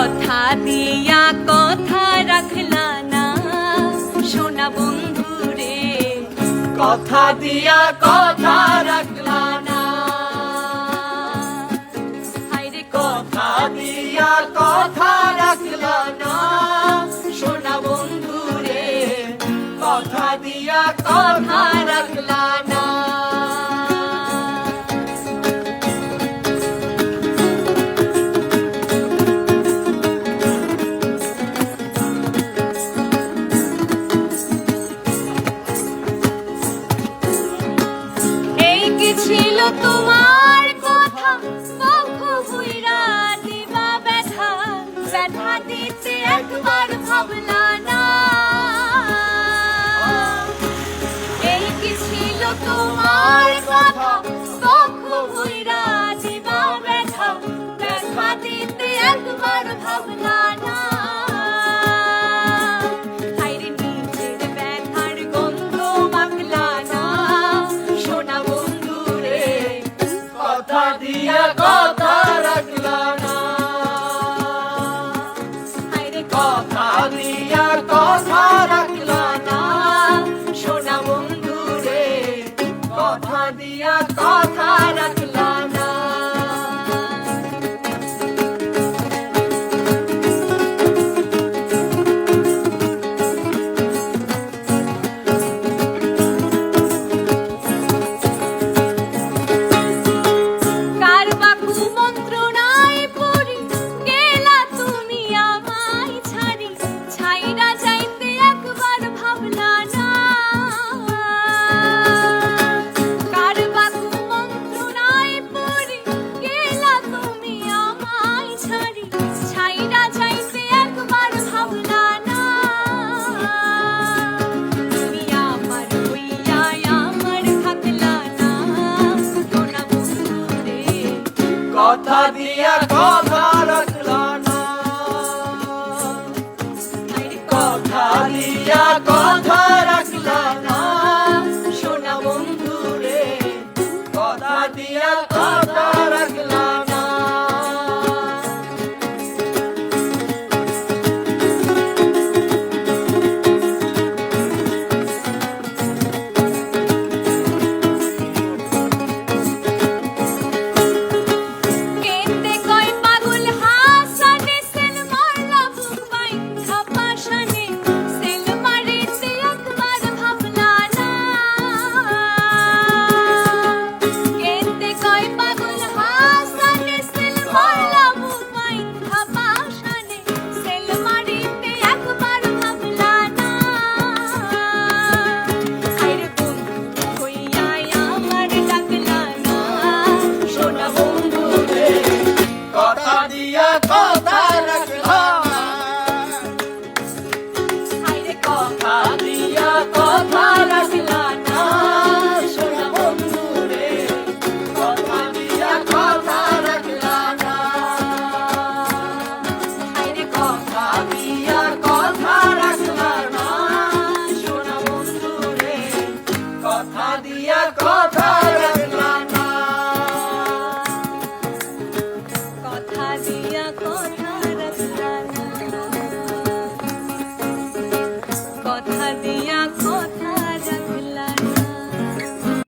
কথা দিয়া কথা রাখলা না সোনা বন্ধু রে, কথা দিয়া কথা রাখলা না, হায়রে কথা দিয়া কথা রাখলা না সোনা বন্ধু রে, কথা দিয়া কথা রাখলা না। ছিল তোমার কথা বক্ষ ভুইরা দিবা ব্যথা, ব্যথা দিতে একবার ভাবলা না। এই কি ছিল তোমার কথা বক্ষ ভুইরা দিবা ব্যথা, ব্যথা দিতে একবার ভাবলা না। হায়রে নিজের ব্যথার গন্ধ মাখলা না সোনা বন্ধু রে, কথা দিয়া কথা রাখলা না, হায়রে কথা দিয়া কথা রাখলা না সোনা বন্ধু রে, কথা দিয়া কথা রাখলা না। কার বাকু মন্ত্রণায় পড়ি গেলা তুমি আমায় ছাড়ি, ছাইরা যাইতে একবার ভাবলা না। কার বাকু মন্ত্রণায় পড়ি গেলা তুমি আমায় ছাড়ি, ছাইরা যাইতে একবার ভাবলা না। তুমি আমার হইয়া আমার থাকলা না সোনা বন্ধু রে, কথা দিয়া কথা রাখলা না, হায়রে কথা দিয়া কথা রাখলা না সোনা বন্ধু রে, কথা দিয়া কথা রাখলা না। কেন্দে কয় পাগল হাসানে সেল মারলা বুক বাই খাপাশানে, সেল মারিতে একবার ভাবলা না। কেন্দে কয় পাগল হাসানে সেল মারলা বুক বাই খাপাশানে, সেল মারিতে একবার ভাবলা না। হায়রে বন্ধু হইয়া আমার ডাকলা না সোনা বন্ধু রে, কথা দিয়া কথা